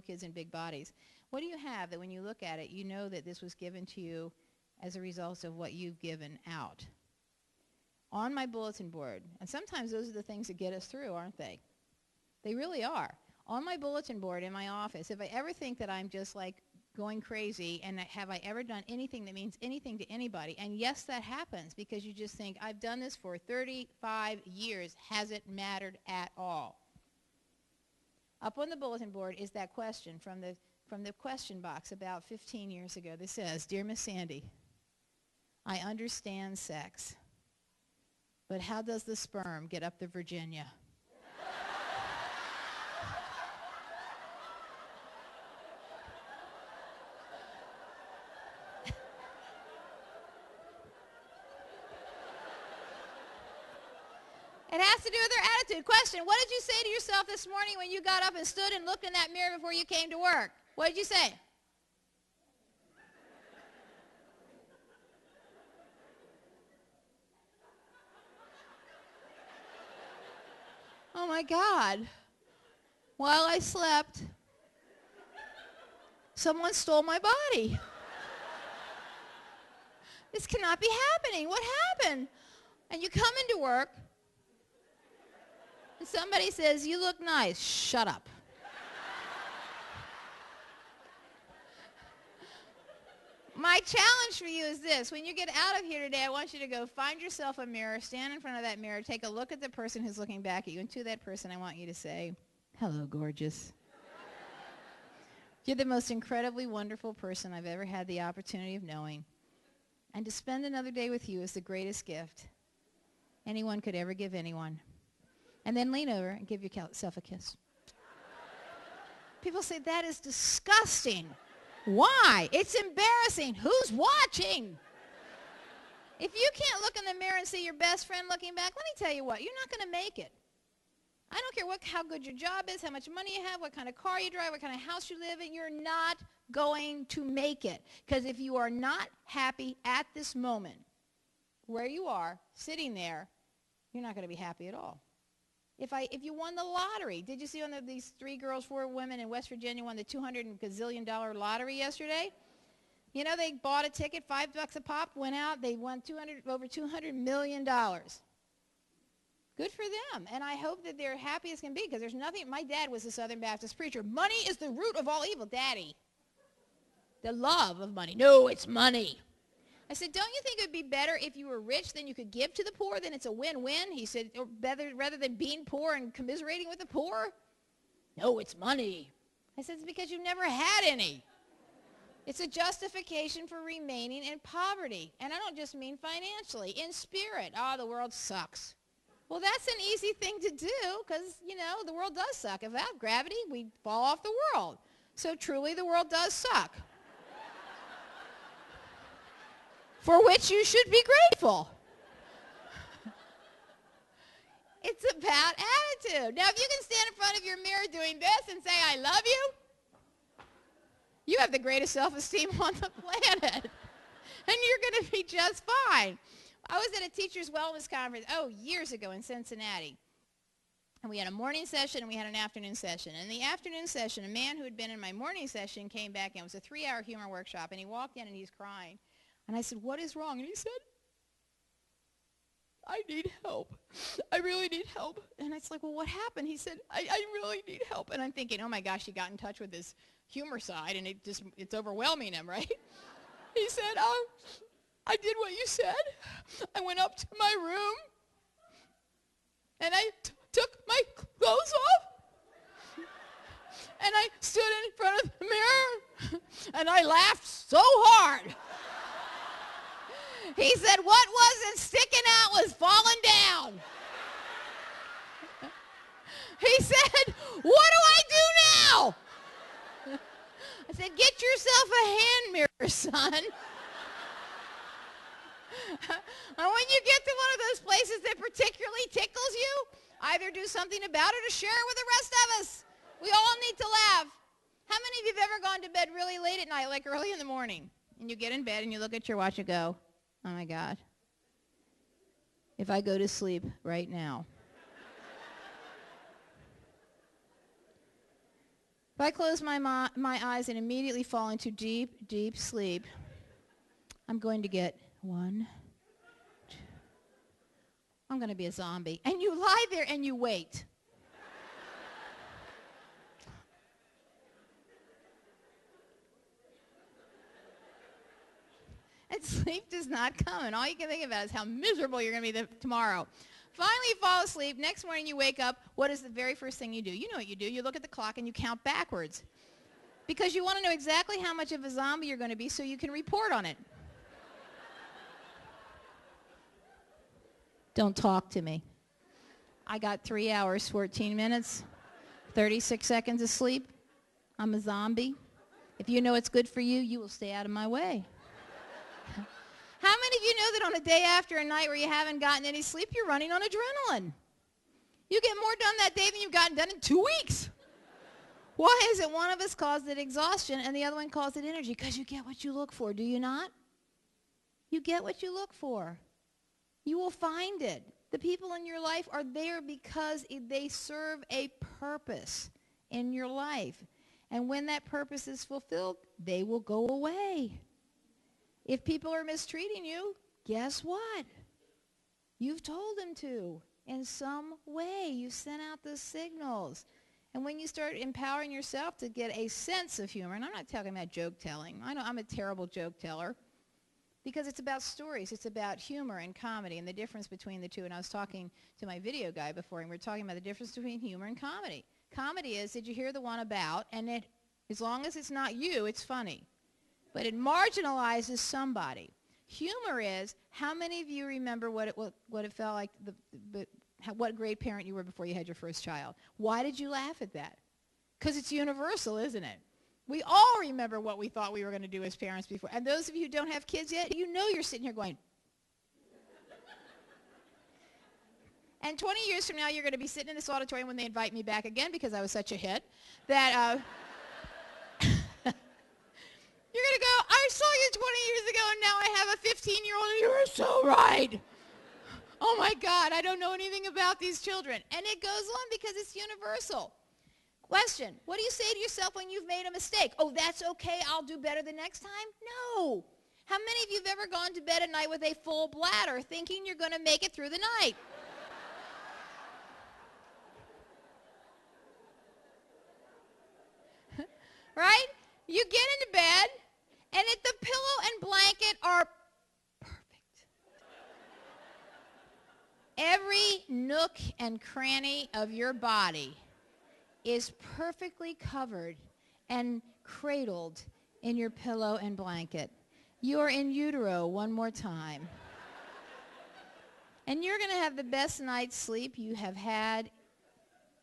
kids in big bodies. What do you have that when you look at it, you know that this was given to you as a result of what you've given out? On my bulletin board, and sometimes those are the things that get us through, aren't they? They really are. On my bulletin board in my office, if I ever think that I'm just like going crazy and have I ever done anything that means anything to anybody, and yes, that happens because you just think, I've done this for 35 years. Has it mattered at all? Up on the bulletin board is that question from the question box about 15 years ago that says, Dear Miss Sandy, I understand sex, but how does the sperm get up to Virginia? It has to do with their attitude. Question, what did you say to yourself this morning when you got up and stood and looked in that mirror before you came to work? What did you say? Oh my God. While I slept, someone stole my body. This cannot be happening. What happened? And you come into work, and somebody says, you look nice. Shut up. My challenge for you is this. When you get out of here today, I want you to go find yourself a mirror, stand in front of that mirror, take a look at the person who's looking back at you, and to that person I want you to say, hello, gorgeous. You're the most incredibly wonderful person I've ever had the opportunity of knowing. And to spend another day with you is the greatest gift anyone could ever give anyone. And then lean over and give yourself a kiss. People say, that is disgusting. Why? It's embarrassing. Who's watching? If you can't look in the mirror and see your best friend looking back, let me tell you what, you're not going to make it. I don't care how good your job is, how much money you have, what kind of car you drive, what kind of house you live in, you're not going to make it. Because if you are not happy at this moment, where you are, sitting there, you're not going to be happy at all. If you won the lottery, did you see these 3 girls, 4 women in West Virginia won the $200 gazillion lottery yesterday? You know, they bought a ticket, $5 a pop, went out, they won over $200 million. Good for them. And I hope that they're happy as can be because there's nothing, my dad was a Southern Baptist preacher. Money is the root of all evil, Daddy. The love of money. No, it's money. I said, don't you think it would be better if you were rich, then you could give to the poor? Then it's a win-win. He said, or rather than being poor and commiserating with the poor? No, it's money. I said, it's because you've never had any. It's a justification for remaining in poverty. And I don't just mean financially, in spirit. Oh, the world sucks. Well, that's an easy thing to do because, you know, the world does suck. Without gravity, we'd fall off the world. So truly, the world does suck. For which you should be grateful. It's about attitude. Now, if you can stand in front of your mirror doing this and say, I love you, you have the greatest self-esteem on the planet. And you're going to be just fine. I was at a teacher's wellness conference, years ago in Cincinnati. And we had a morning session and we had an afternoon session. In the afternoon session, a man who had been in my morning session came back in. It was a 3-hour humor workshop. And he walked in and he's crying. And I said, what is wrong? And he said, I need help. I really need help. And it's like, well, what happened? He said, I really need help. And I'm thinking, oh my gosh, he got in touch with his humor side and it's overwhelming him, right? He said, I did what you said. I went up to my room and I took my clothes off and I stood in front of the mirror and I laughed so hard. He said, what wasn't sticking out was falling down. He said, what do I do now? I said, get yourself a hand mirror, son. And when you get to one of those places that particularly tickles you, either do something about it or share it with the rest of us. We all need to laugh. How many of you have ever gone to bed really late at night, like early in the morning, and you get in bed and you look at your watch and go, oh my God, if I go to sleep right now, if I close my eyes and immediately fall into deep, deep sleep, I'm going to get 1, 2, I'm going to be a zombie. And you lie there and you wait. And sleep does not come. And all you can think about is how miserable you're going to be tomorrow. Finally, you fall asleep. Next morning, you wake up. What is the very first thing you do? You know what you do. You look at the clock and you count backwards. Because you want to know exactly how much of a zombie you're going to be so you can report on it. Don't talk to me. I got 3 hours, 14 minutes, 36 seconds of sleep. I'm a zombie. If you know it's good for you, you will stay out of my way. How many of you know that on a day after a night where you haven't gotten any sleep, you're running on adrenaline? You get more done that day than you've gotten done in 2 weeks. Why is it one of us calls it exhaustion and the other one calls it energy? Because you get what you look for, do you not? You get what you look for. You will find it. The people in your life are there because they serve a purpose in your life. And when that purpose is fulfilled, they will go away. If people are mistreating you, guess what? You've told them to. In some way, you sent out the signals. And when you start empowering yourself to get a sense of humor, and I'm not talking about joke telling. I know I'm a terrible joke teller because it's about stories. It's about humor and comedy and the difference between the two. And I was talking to my video guy before, and we were talking about the difference between humor and comedy. Comedy is, did you hear the one about, and as long as it's not you, it's funny. But it marginalizes somebody. Humor is, how many of you remember what it felt like, what grade parent you were before you had your first child? Why did you laugh at that? Because it's universal, isn't it? We all remember what we thought we were going to do as parents before. And those of you who don't have kids yet, you know you're sitting here going. And 20 years from now, you're going to be sitting in this auditorium when they invite me back again because I was such a hit that... You're going to go, I saw you 20 years ago and now I have a 15-year-old and you were so right. Oh my God, I don't know anything about these children. And it goes on because it's universal. Question, what do you say to yourself when you've made a mistake? Oh, that's okay, I'll do better the next time? No. How many of you have ever gone to bed at night with a full bladder thinking you're going to make it through the night? Right? You get into bed, and the pillow and blanket are Every nook and cranny of your body is perfectly covered and cradled in your pillow and blanket. You're in utero one more time. And you're going to have the best night's sleep you have had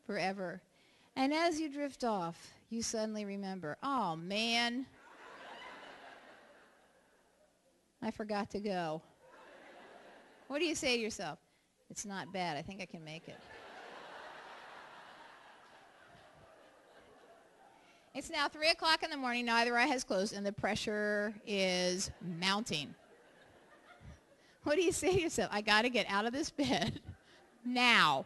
forever. And as you drift off, you suddenly remember, oh man, I forgot to go. What do you say to yourself? It's not bad. I think I can make it. It's now 3 o'clock in the morning. Neither eye has closed, and the pressure is mounting. What do you say to yourself? I got to get out of this bed now.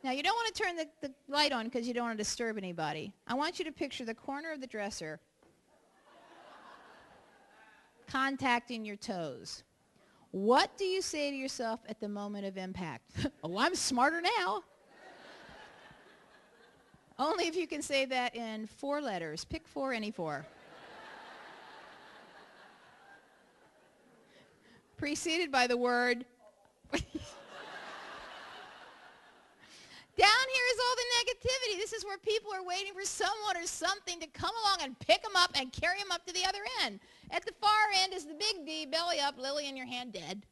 Now, you don't want to turn the light on because you don't want to disturb anybody. I want you to picture the corner of the dresser contacting your toes. What do you say to yourself at the moment of impact? Oh, I'm smarter now. Only if you can say that in 4 letters. Pick 4, any 4. Preceded by the word. Down here is all the negativity. This is where people are waiting for someone or something to come along and pick them up and carry them up to the other end. At the far end is the big D, belly up, lily in your hand, dead.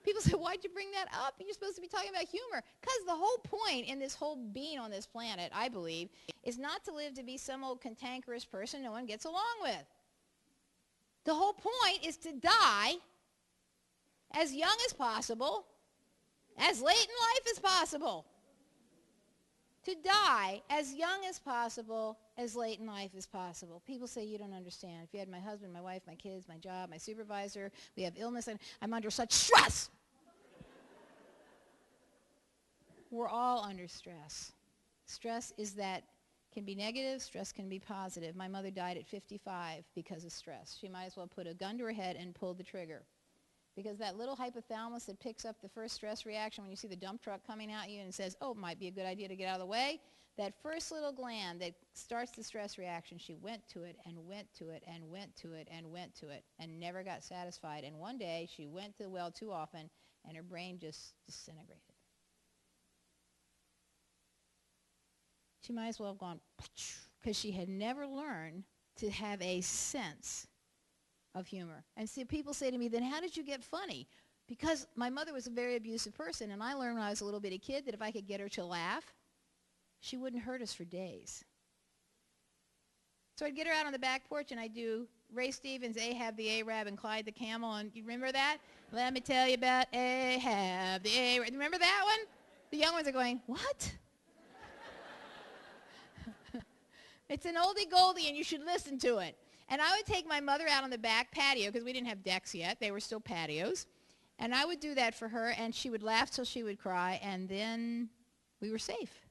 People say, why'd you bring that up? You're supposed to be talking about humor. Because the whole point in this whole being on this planet, I believe, is not to live to be some old cantankerous person no one gets along with. The whole point is to die as young as possible, as late in life as possible. To die as young as possible, as late in life as possible. People say, you don't understand. If you had my husband, my wife, my kids, my job, my supervisor, we have illness, and I'm under such stress. We're all under stress. Stress is that can be negative, stress can be positive. My mother died at 55 because of stress. She might as well put a gun to her head and pull the trigger. Because that little hypothalamus that picks up the first stress reaction when you see the dump truck coming at you and says, oh, it might be a good idea to get out of the way, that first little gland that starts the stress reaction, she went to it and went to it and went to it and went to it and never got satisfied. And one day she went to the well too often and her brain just disintegrated. She might as well have gone, because she had never learned to have a sense of humor. And see, people say to me, then how did you get funny? Because my mother was a very abusive person, and I learned when I was a little bitty kid that if I could get her to laugh, she wouldn't hurt us for days. So I'd get her out on the back porch, and I'd do Ray Stevens, Ahab the Arab, and Clyde the Camel, and you remember that? Let me tell you about Ahab the Arab. Remember that one? The young ones are going, what? It's an oldie goldie, and you should listen to it. And I would take my mother out on the back patio, because we didn't have decks yet. They were still patios. And I would do that for her, and she would laugh till she would cry, and then we were safe.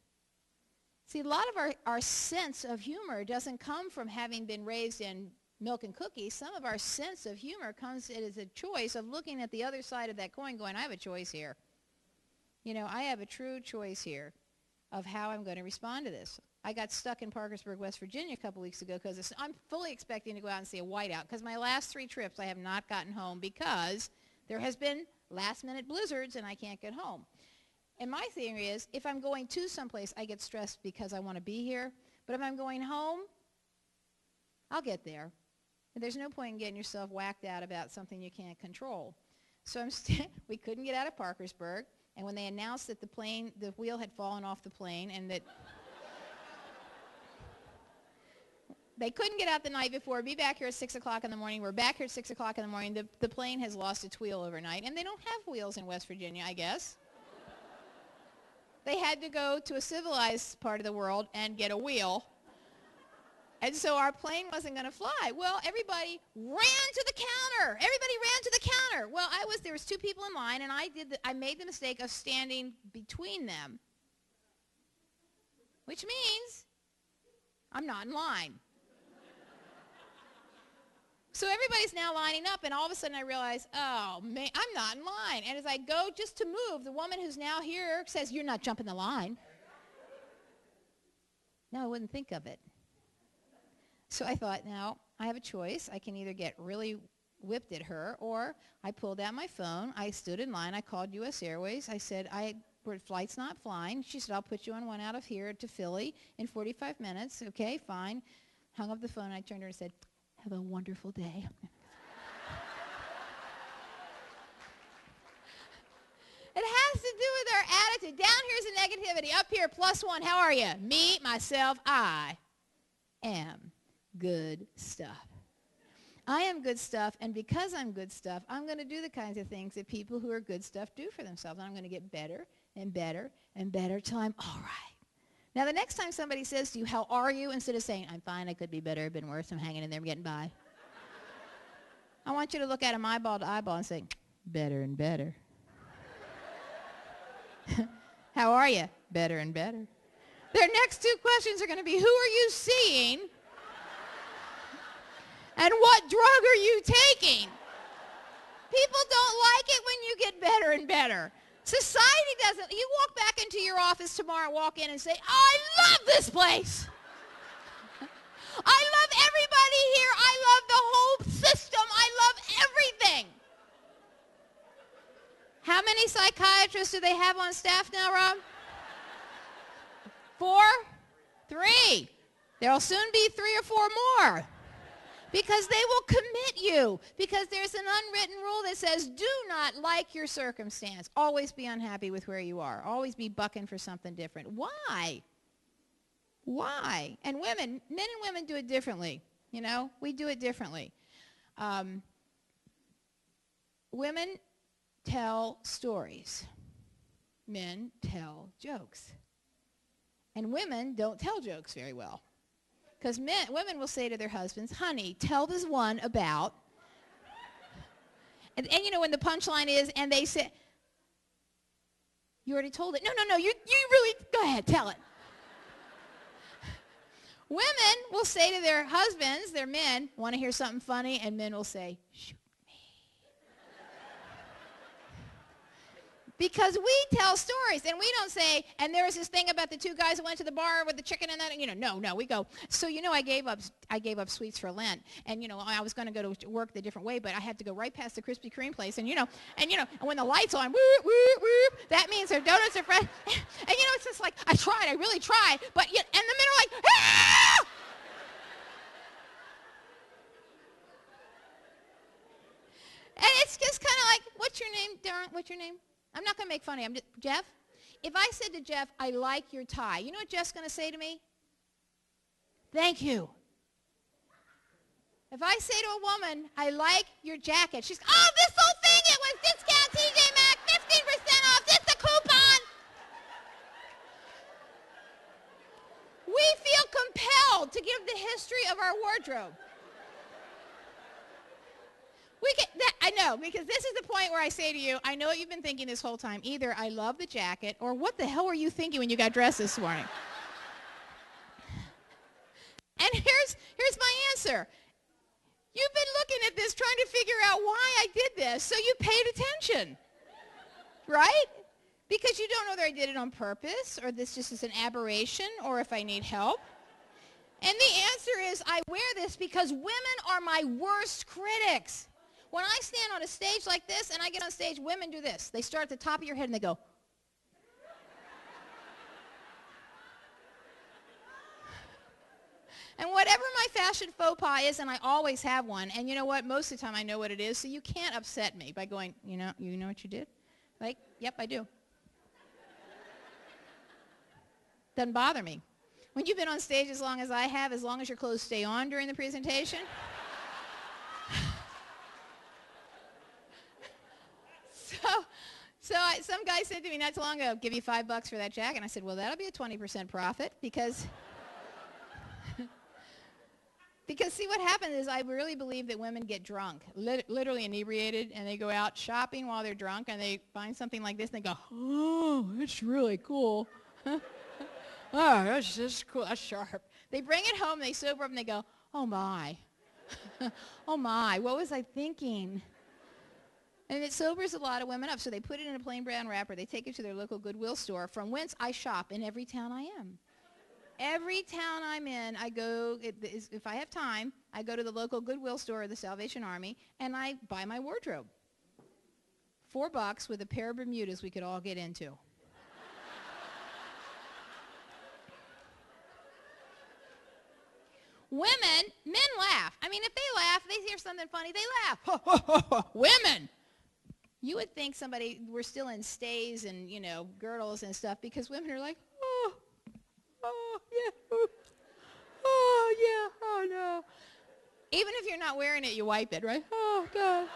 See, a lot of our sense of humor doesn't come from having been raised in milk and cookies. Some of our sense of humor comes as a choice of looking at the other side of that coin going, I have a choice here. You know, I have a true choice here of how I'm going to respond to this. I got stuck in Parkersburg, West Virginia a couple weeks ago because I'm fully expecting to go out and see a whiteout, because my last 3 trips I have not gotten home because there has been last-minute blizzards and I can't get home. And my theory is, if I'm going to someplace, I get stressed because I want to be here. But if I'm going home, I'll get there. And there's no point in getting yourself whacked out about something you can't control. So we couldn't get out of Parkersburg. And when they announced that the wheel had fallen off the plane and that they couldn't get out the night before, be back here at 6 o'clock in the morning. We're back here at 6 o'clock in the morning. The plane has lost its wheel overnight. And they don't have wheels in West Virginia, I guess. They had to go to a civilized part of the world and get a wheel. And so our plane wasn't going to fly. Well, everybody ran to the counter. Everybody ran to the counter. Well, there was 2 people in line, and I made the mistake of standing between them, which means I'm not in line. So everybody's now lining up, and all of a sudden I realize, oh, man, I'm not in line. And as I go just to move, the woman who's now here says, you're not jumping the line. No, I wouldn't think of it. So I thought, now, I have a choice. I can either get really whipped at her, or I pulled out my phone, I stood in line, I called U.S. Airways, I said, flight's not flying. She said, I'll put you on one out of here to Philly in 45 minutes. Okay, fine. Hung up the phone, I turned to her and said, have a wonderful day. It has to do with our attitude. Down here's the negativity. Up here, +1. How are you? Me, myself, I am good stuff. I am good stuff, and because I'm good stuff, I'm going to do the kinds of things that people who are good stuff do for themselves. And I'm going to get better and better and better till I'm all right. Now, the next time somebody says to you, how are you, instead of saying, I'm fine, I could be better, I've been worse, I'm hanging in there, I'm getting by. I want you to look at them eyeball to eyeball and say, better and better. How are you? Better and better. Their next two questions are going to be, who are you seeing? And what drug are you taking? People don't like it when you get better and better. Society doesn't. You walk back into your office tomorrow, walk in and say, I love this place. I love everybody here. I love the whole system. I love everything. How many psychiatrists do they have on staff now, Rob? 4? 3. There'll soon be 3 or 4 more. Because they will commit you. Because there's an unwritten rule that says, do not like your circumstance. Always be unhappy with where you are. Always be bucking for something different. Why? Why? And women, men and women do it differently. You know, we do it differently. Women tell stories. Men tell jokes. And women don't tell jokes very well. Because women will say to their husbands, honey, tell this one about. And you know, when the punchline is, and they say, you already told it. No, you really, go ahead, tell it. Women will say to their husbands, their men, want to hear something funny, and men will say, shoot me. Because we tell stories, and we don't say, and there was this thing about the 2 guys who went to the bar with the chicken and that, you know, no, we go, so you know I gave up sweets for Lent, and you know, I was going to go to work the different way, but I had to go right past the Krispy Kreme place, and and when the light's on, whoop, whoop, whoop, that means their donuts are fresh, and it's just like, I really tried, but and the men are like, ah! And it's just kind of like, what's your name, Darren? What's your name? I'm not going to make fun of you. Jeff? If I said to Jeff, I like your tie, you know what Jeff's going to say to me? Thank you. If I say to a woman, I like your jacket, she's, oh, this whole thing, it was discount TJ Maxx, 15% off, just a coupon. We feel compelled to give the history of our wardrobe. I know, because this is the point where I say to you, I know what you've been thinking this whole time. Either I love the jacket, or what the hell were you thinking when you got dressed this morning? And here's my answer. You've been looking at this trying to figure out why I did this, so you paid attention. Right? Because you don't know whether I did it on purpose, or this just is an aberration, or if I need help. And the answer is I wear this because women are my worst critics. When I stand on a stage like this and I get on stage, women do this. They start at the top of your head and they go. And whatever my fashion faux pas is, and I always have one, and you know what? Most of the time I know what it is, so you can't upset me by going, you know what you did? Like, yep, I do. Doesn't bother me. When you've been on stage as long as I have, as long as your clothes stay on during the presentation, some guy said to me not too long ago, give you $5 for that jacket. And I said, well, that'll be a 20% profit because see, what happens is I really believe that women get drunk, literally inebriated, and they go out shopping while they're drunk, and they find something like this, and they go, oh, it's really cool. Oh, that's cool. That's sharp. They bring it home, they sober up, and they go, oh, my. Oh, my. What was I thinking? And it sobers a lot of women up. So they put it in a plain brown wrapper. They take it to their local Goodwill store, from whence I shop in every town I am. Every town I'm in, I go, if I have time, I go to the local Goodwill store of the Salvation Army, and I buy my wardrobe. $4 with a pair of Bermudas we could all get into. Women, men laugh. I mean, if they laugh, they hear something funny, they laugh. Women! You would think we're still in stays and, girdles and stuff, because women are like, oh, yeah, oh, yeah, oh, no. Even if you're not wearing it, you wipe it, right? Oh, God.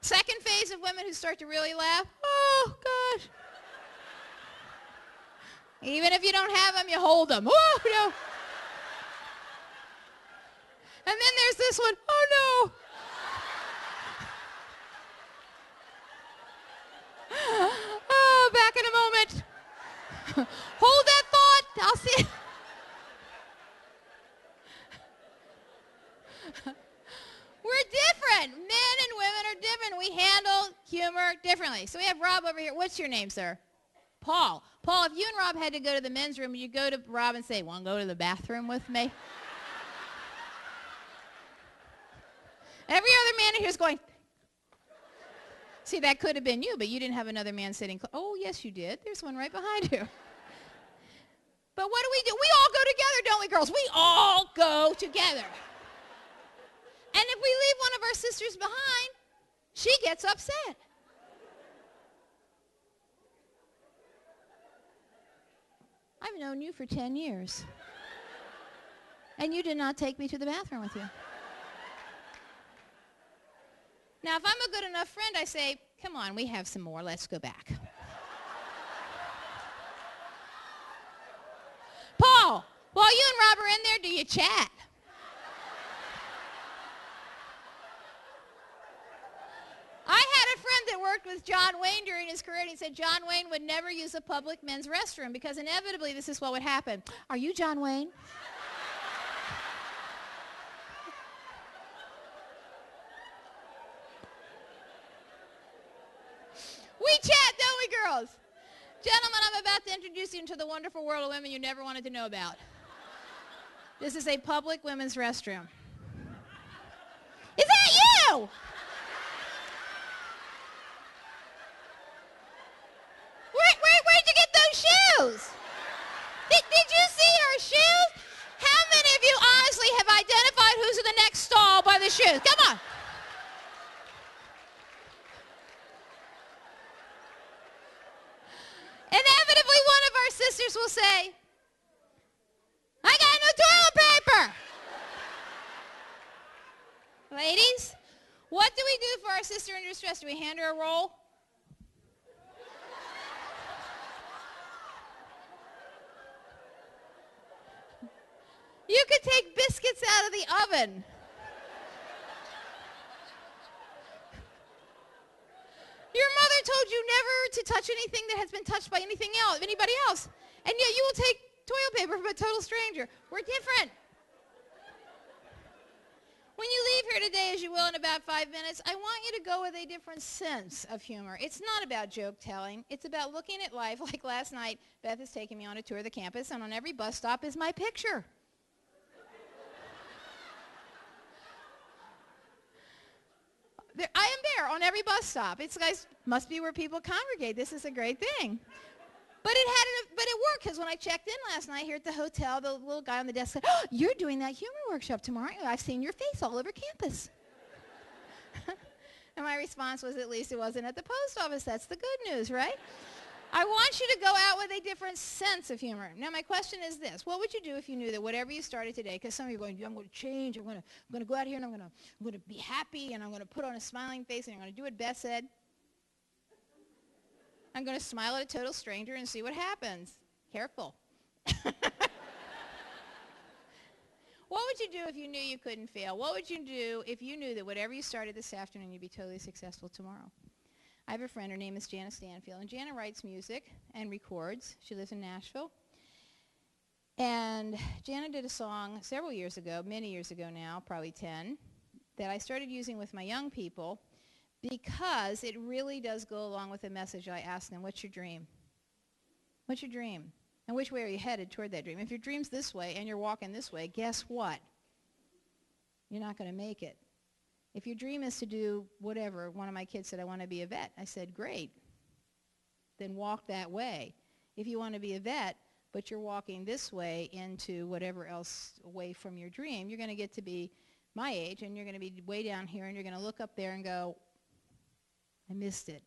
Second phase of women who start to really laugh, oh, gosh. Even if you don't have them, you hold them. Oh, no. And then there's this one, oh, no. Oh, back in a moment. Hold that thought. I'll see. We're different. Men and women are different. We handle humor differently. So we have Rob over here. What's your name, sir? Paul. Paul, if you and Rob had to go to the men's room, you go to Rob and say, want to go to the bathroom with me? Every other man in here is going, see, that could have been you, but you didn't have another man sitting close. Oh, yes, you did. There's one right behind you. But what do? We all go together, don't we, girls? We all go together. And if we leave one of our sisters behind, she gets upset. I've known you for 10 years. And you did not take me to the bathroom with you. Now, if I'm a good enough friend, I say, come on, we have some more. Let's go back. Paul, while you and Rob are in there, do you chat? I had a friend that worked with John Wayne during his career, and he said John Wayne would never use a public men's restroom because inevitably this is what would happen. Are you John Wayne? We chat, don't we, girls? Gentlemen, I'm about to introduce you into the wonderful world of women you never wanted to know about. This is a public women's restroom. Is that you? Where'd you get those shoes? Did you see her shoes? How many of you honestly have identified who's in the next stall by the shoes? Come on. Inevitably, one of our sisters will say, I got no toilet paper. Ladies, what do we do for our sister in distress? Do we hand her a roll? You could take biscuits out of the oven. Your mother told you never to touch anything that has been touched by anybody else. And yet you will take toilet paper from a total stranger. We're different. When you leave here today, as you will in about 5 minutes, I want you to go with a different sense of humor. It's not about joke telling. It's about looking at life like last night. Beth is taking me on a tour of the campus, and on every bus stop is my picture. I am there on every bus stop. It's guys must be where people congregate. This is a great thing. But it worked because when I checked in last night here at the hotel, the little guy on the desk said, oh, you're doing that humor workshop tomorrow. I've seen your face all over campus. And my response was, at least it wasn't at the post office. That's the good news, right? I want you to go out with a different sense of humor. Now, my question is this. What would you do if you knew that whatever you started today, because some of you are going, I'm going to change, I'm going to go out here and I'm going to be happy and I'm going to put on a smiling face and I'm going to do what Beth said. I'm going to smile at a total stranger and see what happens. Careful. What would you do if you knew you couldn't fail? What would you do if you knew that whatever you started this afternoon, you'd be totally successful tomorrow? I have a friend, her name is Jana Stanfield, and Jana writes music and records. She lives in Nashville. And Jana did a song several years ago, many years ago now, probably 10, that I started using with my young people because it really does go along with the message I ask them, what's your dream? What's your dream? And which way are you headed toward that dream? If your dream's this way and you're walking this way, guess what? You're not going to make it. If your dream is to do whatever, one of my kids said, I want to be a vet. I said, great. Then walk that way. If you want to be a vet, but you're walking this way into whatever else away from your dream, you're going to get to be my age, and you're going to be way down here, and you're going to look up there and go, I missed it.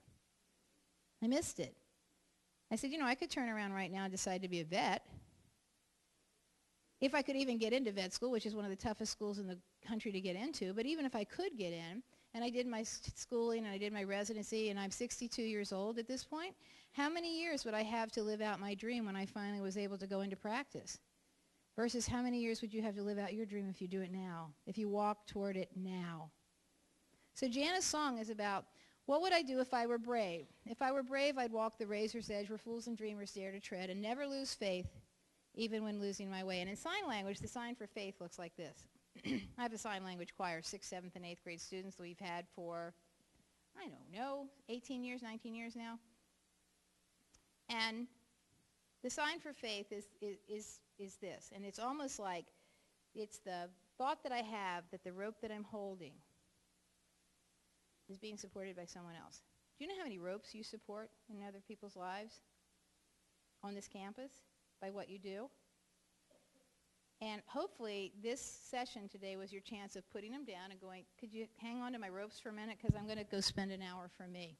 I missed it. I said, I could turn around right now and decide to be a vet. If I could even get into vet school, which is one of the toughest schools in the country to get into, but even if I could get in, and I did my schooling and I did my residency, and I'm 62 years old at this point, how many years would I have to live out my dream when I finally was able to go into practice? Versus how many years would you have to live out your dream if you do it now, if you walk toward it now? So Jana's song is about, what would I do if I were brave? If I were brave, I'd walk the razor's edge where fools and dreamers dare to tread and never lose faith, even when losing my way. And in sign language, the sign for faith looks like this. I have a sign language choir, 6th, 7th, and 8th grade students that we've had for, 18 years, 19 years now. And the sign for faith is this. And it's almost like it's the thought that I have that the rope that I'm holding is being supported by someone else. Do you know how many ropes you support in other people's lives on this campus by what you do? And hopefully this session today was your chance of putting them down and going, could you hang on to my ropes for a minute, because I'm going to go spend an hour for me.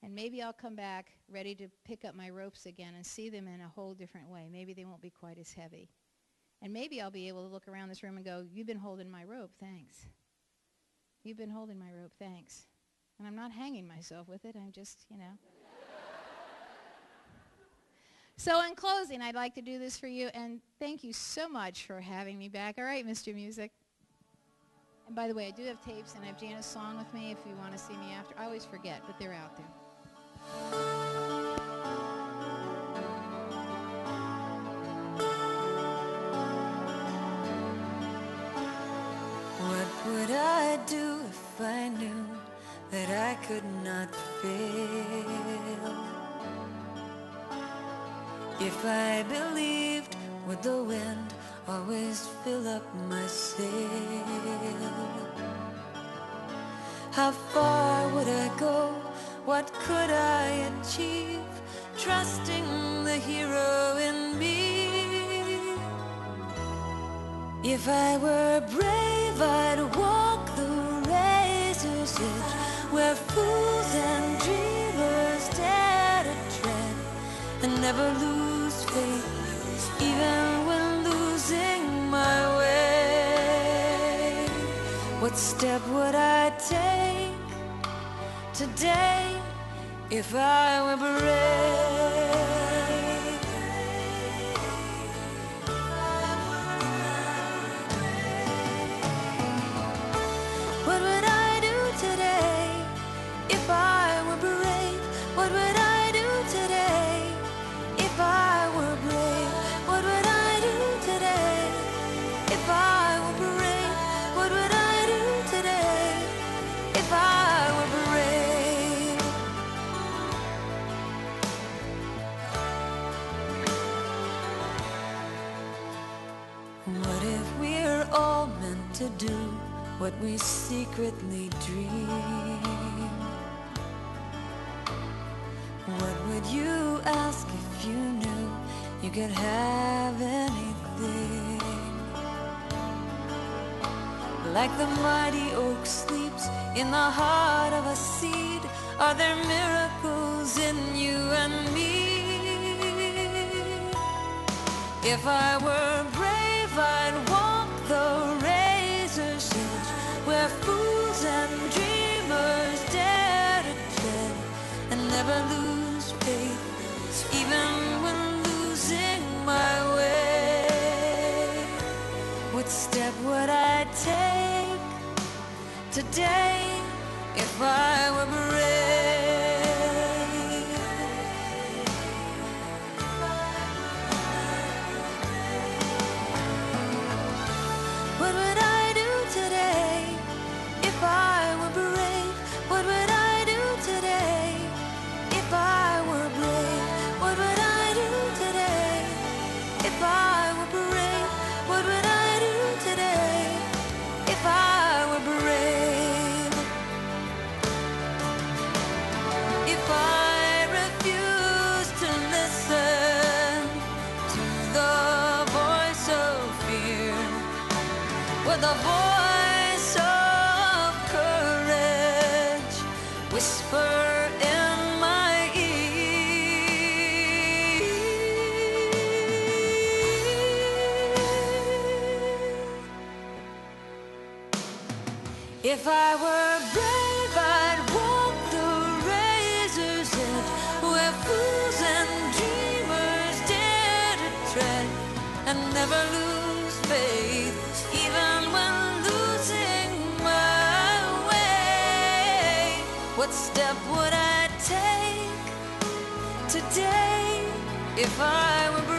And maybe I'll come back ready to pick up my ropes again and see them in a whole different way. Maybe they won't be quite as heavy. And maybe I'll be able to look around this room and go, you've been holding my rope, thanks. You've been holding my rope, thanks. And I'm not hanging myself with it, I'm just, So in closing, I'd like to do this for you, and thank you so much for having me back. All right, Mr. Music. And by the way, I do have tapes, and I have Jana's song with me if you want to see me after. I always forget, but they're out there. What would I do if I knew that I could not fail? If I believed, would the wind always fill up my sail? How far would I go? What could I achieve? Trusting the hero in me. If I were brave, I'd walk the razor's edge where fools and dreamers dare to tread and never lose faith, even when losing my way. What step would I take today if I were brave? What would I do today if I were brave? What would I do today if I were brave? What would I do today if I were brave? What would I do today if I were brave? What if we're all meant to do what we secretly dream? What would you ask if you knew you could have anything? Like the mighty oak sleeps in the heart of a seed, are there miracles in you and me? If I were brave, I'd walk the razor's edge where fools and dreamers dare to tread and never lose faith, even when losing my way. What step would I take today if I were brave? What would I do today if I were brave? What would I do today if I were brave? What would I do today If I were brave, I'd walk the razor's edge, where fools and dreamers dare to tread, and never lose faith, even when losing my way. What step would I take today if I were brave?